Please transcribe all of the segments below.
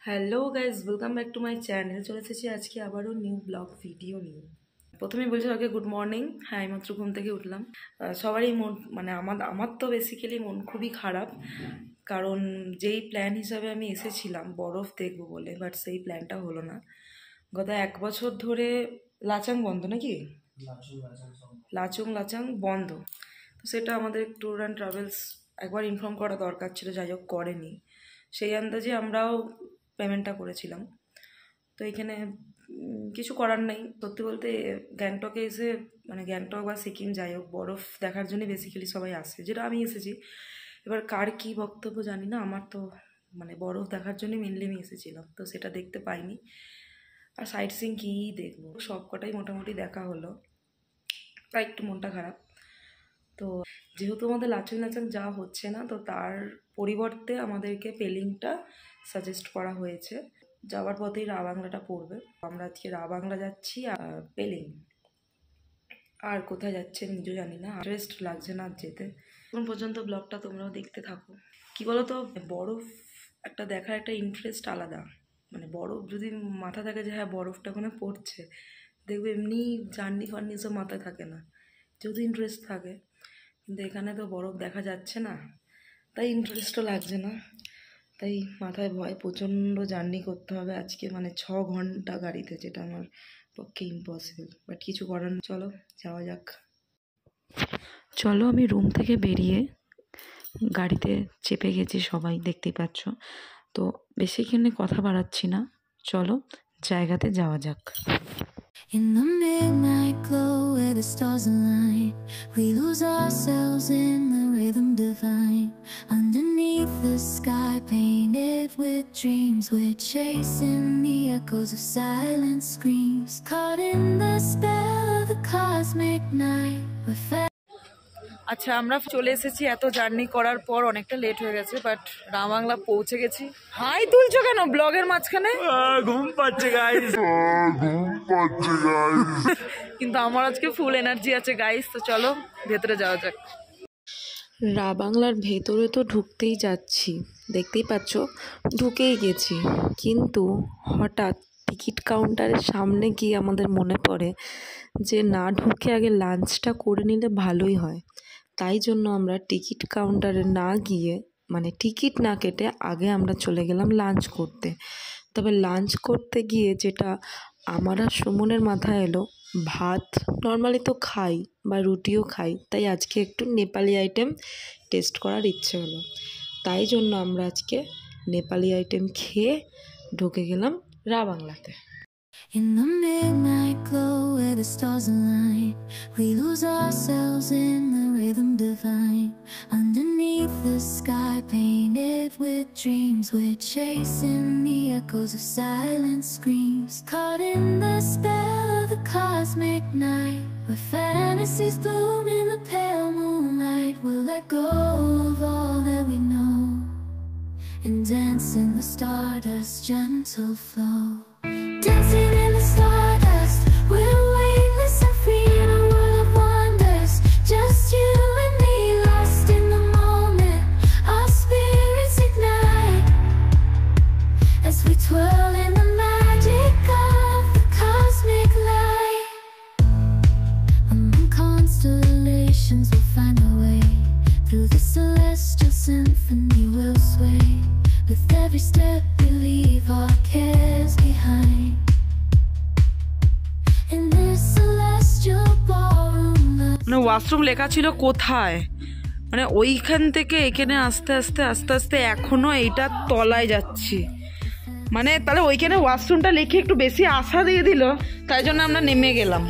Hello guys, welcome back to my channel. চলে এসেছি আজকে আবারও নিউ ব্লগ ভিডিও নিয়ে। প্রথমেই বলছি ওকে গুড মর্নিং। হ্যাঁ, এইমাত্র ঘুম থেকে উঠলাম। সবারই মন মানে আমার তো বেসিক্যালি মন খুবই খারাপ, কারণ যেই প্ল্যান হিসাবে আমি এসেছিলাম বরফ দেখবো বলে, বাট সেই প্ল্যানটা হলো না। গত 1 বছর ধরে লাচাং বন্ধ নাকি, লাচাং বন্ধ। তো সেটা আমাদের ট্যুর অ্যান্ড ট্রাভেলস একবার ইনফর্ম করা দরকার ছিল, যাই হোক করেনি। সেই আন্দাজে আমরাও পেমেন্টটা করেছিলাম। তো এখানে কিছু করার নেই। সত্যি বলতে গ্যাংটকে এসে মানে গ্যাংটক বা সিকিম যাই হোক বরফ দেখার জন্য বেসিক্যালি সবাই আসে, যেটা আমি এসেছি। এবার কার কী বক্তব্য জানি না, আমার তো মানে বরফ দেখার জন্যই মেনলি আমি এসেছিলাম, তো সেটা দেখতে পাইনি। আর সাইট সিইং কী দেখবো, সব কটাই মোটামুটি দেখা হলো, তাই একটু মনটা খারাপ। তো যেহেতু আমাদের লাচুং লাচাং যাওয়া হচ্ছে না, তো তার পরিবর্তে আমাদেরকে পেলিংটা সাজেস্ট করা হয়েছে। যাওয়ার পথেই রাবাংলাটা পড়বে। আমরা আজকে রাবাংলা যাচ্ছি আর পেলিং। আর কোথায় যাচ্ছে নিজেও জানি না, ইন্টারেস্ট লাগছে না যেতে। এখন পর্যন্ত ব্লগটা তোমরাও দেখতে থাকো। কি বলো তো, বরফ একটা দেখার একটা ইন্টারেস্ট আলাদা। মানে বরফ যদি মাথা থাকে যে হ্যাঁ বরফটা ওখানে পড়ছে, দেখবে এমনি জার্নি ফার্নি সব মাথায় থাকে না, যেহেতু ইন্টারেস্ট থাকে। কিন্তু এখানে তো বরফ দেখা যাচ্ছে না, তাই ইন্টারেস্টও লাগছে না। তাই মাথায় ভয়, প্রচণ্ড জার্নি করতে হবে আজকে, মানে 6 ঘন্টা গাড়িতে, যেটা আমার পক্ষে ইম্পসিবল, বাট কিছু করার না। চলো যাওয়া যাক। চলো, আমি রুম থেকে বেরিয়ে গাড়িতে চেপে গেছি, সবাই দেখতেই পাচ্ছ। তো বেশিক্ষণে কথা বাড়াচ্ছি না, চলো জায়গাতে যাওয়া যাক। In the midnight glow where the stars align, we lose ourselves in the rhythm divine. Underneath the sky painted with dreams, we're chasing the echoes of silent screams. Caught in the spell of the cosmic night, we're আচ্ছা, আমরা চলে এসেছি এত journey করার পর, অনেকটা late হয়ে গেছে, বাট রামবাংলা পৌঁছে গেছি। হাই তুলছো কেন ব্লগের মাঝখানে? ঘুম পাচ্ছে গাইস, কিন্তু আমার আজকে ফুল এনার্জি আছে গাইস। তো চলো ভেতরে যাওয়া যাক। রাবাংলার ভেতরে তো ঢুকতেই যাচ্ছি, দেখতেই পাচ্ছ ঢুকেই গেছি, কিন্তু হঠাৎ টিকিট কাউন্টারের সামনে গিয়ে আমাদের মনে পড়ে যে না ঢুকে আগে লাঞ্চটা করে নিলে ভালোই হয়। তাই জন্য আমরা টিকিট কাউন্টারে না গিয়ে, মানে টিকিট না কেটে আগে আমরা চলে গেলাম লাঞ্চ করতে। তবে লাঞ্চ করতে গিয়ে যেটা আমার আর সুমনের মাথায় এলো, ভাত নর্মালি তো খাই বা রুটিও খাই, তাই আজকে একটু নেপালি আইটেম টেস্ট করার ইচ্ছে হলো। তাই জন্য আমরা আজকে নেপালি আইটেম খেয়ে ঢুকে গেলাম রাবাংলাতে। In the midnight glow where the stars align, we lose ourselves in the rhythm divine. Underneath the sky painted with dreams, we're chasing the echoes of silent screams. Caught in the spell of the cosmic night, where fantasies bloom in the pale moonlight. We'll let go of all that we know and dance in the stardust's gentle flow. Dancing in the stardust, we're weightless and free in a world of wonders. Just you and me, lost in the moment. Our spirits ignite as we twirl in the magic of the cosmic light. Among constellations, we'll find our way. Through the celestial symphony, we'll sway. With every step we leave our cares behind. In this celestial ballroom, মানে washroom লেখা ছিল কোথায়, মানে ওইখান থেকে এখানে আস্তে আস্তে আস্তে আস্তে এখনো এইটা তলায় যাচ্ছি। মানে তাহলে ওইখানে ওয়াশরুমটা লিখে একটু বেশি আশা দিয়ে দিল, তাই জন্য আমরা নেমে গেলাম।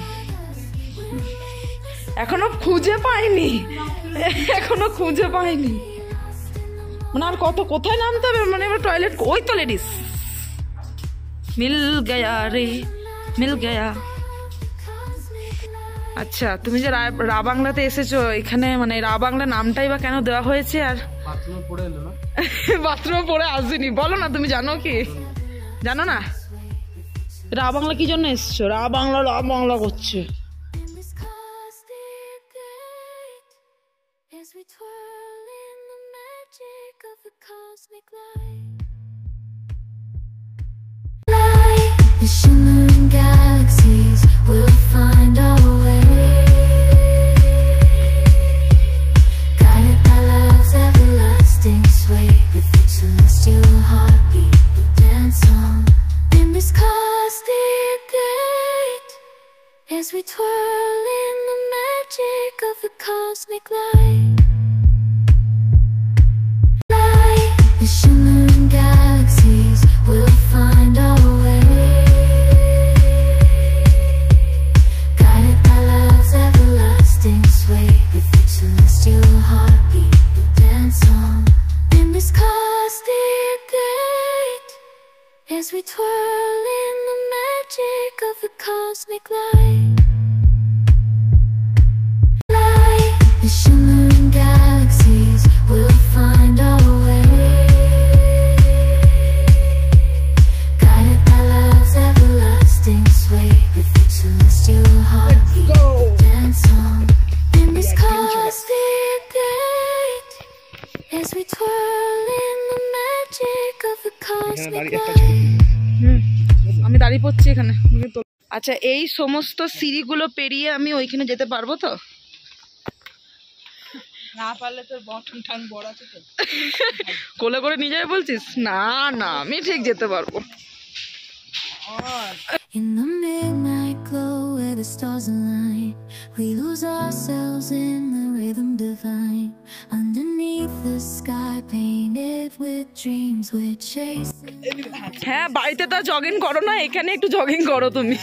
এখনো খুঁজে পাইনি, এখনো খুঁজে পাইনি। মানে আর কত কোথায় নামতে হবে, মানে এবার টয়লেট ওই তো লেডিস। মিল গয়া রে, মিল গয়া। আচ্ছা, তুমি যে রাবাংলাতে এসেছো, এখানে মানে রাবাংলা নামটাই বা কেন দেওয়া হয়েছে? আর বাথরুমে পড়ে আসেনি, বলো না, তুমি জানো কি? জানো না রাবাংলা কি জন্য এসছো? রাবাংলা রাবাংলা করছে। in this cosmic light, as we twirl in the magic of the cosmic light. The shimmering galaxies will find our way, guided by love's everlasting sway. With its celestial heartbeat, we'll dance on in this cosmic gate, as we twirl in the magic of the cosmic light. The shimmering galaxies will find our way, guided by love's everlasting sway. With its celestial heartbeat, we'll dance on in this cosmic gate, as we twirl in the magic of the cosmic light. The shimmering galaxies will find our way, guided by love's everlasting sway. With its celestial heartbeat, we'll dance on in this cosmic gate, as we twirl in the magic of the cosmic light. আমি দাঁড়িয়ে পড়ছি এখানে। আচ্ছা, এই সমস্ত সিঁড়িগুলো পেরিয়ে আমি ওইখানে যেতে পারবো তো? না পারলে তোর বটন টান বড় আছে তো। কোলে করে নিয়ে যাবে বলছিস? না না, আমি ঠিক যেতে পারবো। In the midnight glow where the stars align, we lose ourselves in the rhythm divine. Underneath the sky painted with dreams we're chasing. হ্যাঁ, বাড়িতে তো জগিং করো না, এখানে একটু জগিং করো তুমি।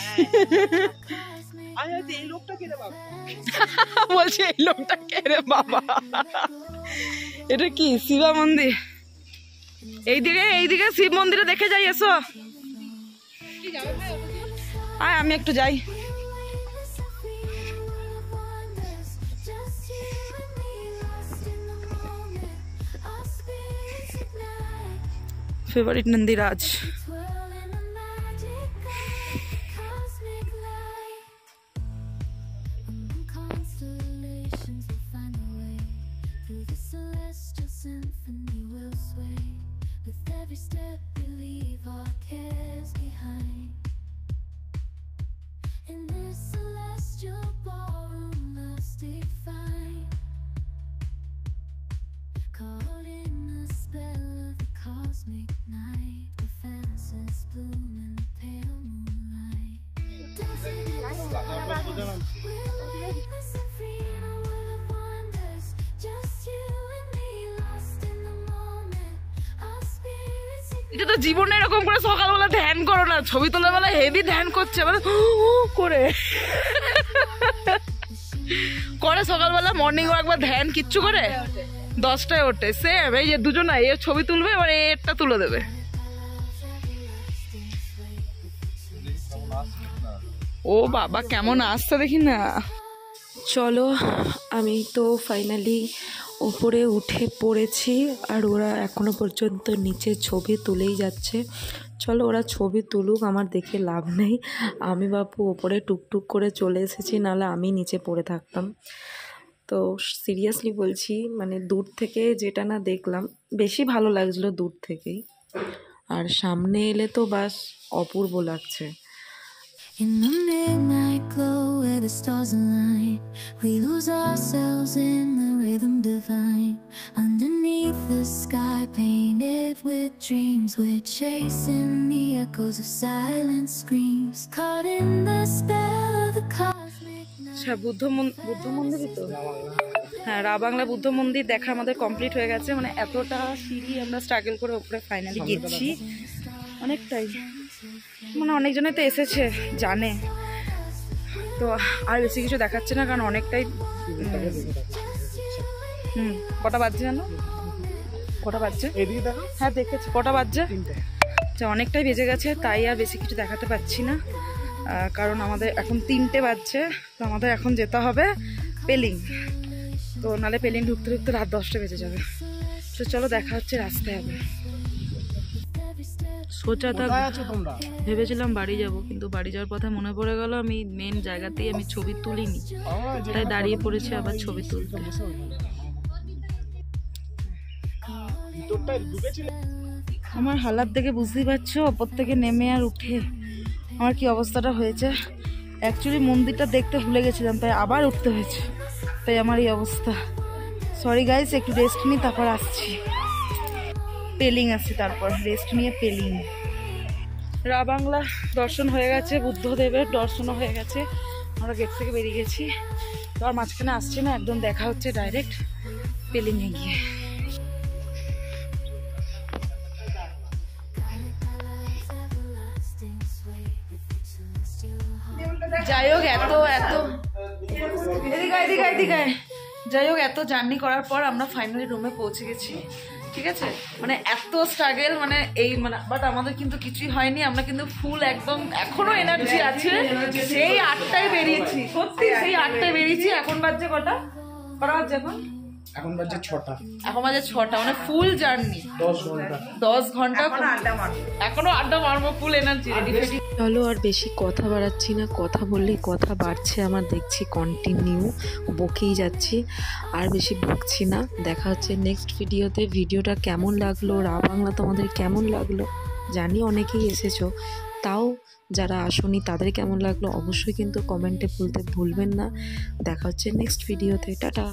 এই লোকটা কে রে বাবা? বলছি এই লোকটা কে রে বাবা? এটা কি শিবা মন্দির? এইদিকে শিব মন্দিরে দেখে যাই, এসো। আয়, আমি একটু যাই। Favourite নন্দীরাজ। Constellations will find a way through the celestial symphony. We'll sway with every step we leave our cares behind. In this celestial ballroom, love's define, caught in the spell of the cosmic night, where fantasies bloom in the pale moonlight. Dancing in the stars, we'll witness the freedom world of wonders. Just you and me, lost in the moment. Our spirits এটা তো জীবনে এরকম করে সকালবেলা ধ্যান করো না, ছবি তোলার বেলা হেভি ধ্যান করছে, মানে করে করে সকালবেলা মর্নিং ওয়াক বা ধ্যান কিচ্ছু করে 10টায় ওঠে। সেম এই যে দুজনা এ ছবি তুলবে, এবার এটা তুলে দেবে। ও বাবা, কেমন আসছে দেখি না। চলো, আমি তো ফাইনালি ওপরে উঠে পড়েছি, আর ওরা এখনো পর্যন্ত নিচে ছবি তুলেই যাচ্ছে। চলো, ওরা ছবি তুলুক, আমার দেখে লাভ নেই। আমি বাপু ওপরে টুকটুক করে চলে এসেছি, নাহলে আমি নিচে পড়ে থাকতাম। তো সিরিয়াসলি বলছি, মানে দূর থেকে যেটা না দেখলাম, বেশি ভালো লাগছিলো দূর থেকেই, আর সামনে এলে তো বাস অপূর্ব লাগছে। in the midnight glow where the stars align, we lose ourselves in the rhythm divine. Underneath the sky painted with dreams, we're chasing the echoes of silent screams, caught in the spell of the cosmic night. Buddha মন্দিরই তো, হ্যাঁ, রাবাংলা বুদ্ধ মন্দির দেখা আমাদের complete হয়ে গেছে। মানে এতটা সিঁড়ি আমরা স্ট্রাগল করে উপরে ফাইনালি গেছি, অনেকটাই, মানে অনেকজনে তো এসেছে জানে তো, আর বেশি কিছু দেখাচ্ছে না, কারণ অনেকটাই কটা বাজছে জানো? কটা বাজছে? হ্যাঁ দেখেছি, কটা বাজছে? আচ্ছা, অনেকটাই বেজে গেছে, তাই আর বেশি কিছু দেখাতে পারছি না, কারণ আমাদের এখন 3টে বাজছে। তো আমাদের এখন যেতে হবে পেলিং, তো নালে পেলিং ঢুকতে ঢুকতে রাত 10টা বেজে যাবে। তো চলো, দেখা হচ্ছে রাস্তায়। হবে সোজা ভেবেছিলাম বাড়ি যাব, কিন্তু বাড়ি যাওয়ার কথা মনে পড়ে গেল আমি মেন জায়গাতেই আমি ছবি তুলিনি, তাই দাঁড়িয়ে পড়েছি আবার ছবি তুলতে। আমার হালাত দেখে বুঝতেই পারছো, ওপর থেকে নেমে আর উঠে আমার কি অবস্থাটা হয়েছে। অ্যাকচুয়ালি মন্দিরটা দেখতে ভুলে গেছিলাম, তাই আবার উঠতে হয়েছে, তাই আমার এই অবস্থা। সরি গাইস, একটু রেস্ট নিই, তারপর আসছি। পেলিং আসছি, তারপর রেস্ট নিয়ে পেলিং। রা বাংলা দর্শন হয়ে গেছে, বুদ্ধদেবের দর্শনও হয়ে গেছে। আমরা গেট থেকে বেরিয়ে গেছি, তো আর মাঝখানে আসছি না, একদম দেখা হচ্ছে ডাইরেক্ট পেলিংয়ে গিয়ে। যাই হোক যাই হোক এত জার্নি করার পর আমরা ফাইনালি রুমে পৌঁছে গেছি। ঠিক আছে, মানে এত স্ট্রাগল, মানে এই মানে বাট আমাদের কিন্তু কিছুই হয়নি। আমরা কিন্তু ফুল একদম এখনো এনার্জি আছে। সেই 8টায় বেরিয়েছি, সত্যি সেই 8টায় বেরিয়েছি। এখন বাজছে কটা বাজছে? এখন বাজে 6টা, মানে ফুল জার্নি 10 ঘন্টা এখনো আড্ডা মারবো, ফুল এনার্জি রেডি। চলো আর বেশি কথা বাড়াচ্ছি না, কথা বললেই কথা বাড়ছে আমার, দেখছি কন্টিনিউ বকেই যাচ্ছি, আর বেশি বকছি না। দেখা হচ্ছে নেক্সট ভিডিওতে। ভিডিওটা কেমন লাগলো, রা বাংলা তোমাদের কেমন লাগলো জানি অনেকেই এসেছো, তাও যারা আসোনি তাদের কেমন লাগলো অবশ্যই কিন্তু কমেন্টে বলতে ভুলবেন না। দেখা হচ্ছে নেক্সট ভিডিওতে। টাটা।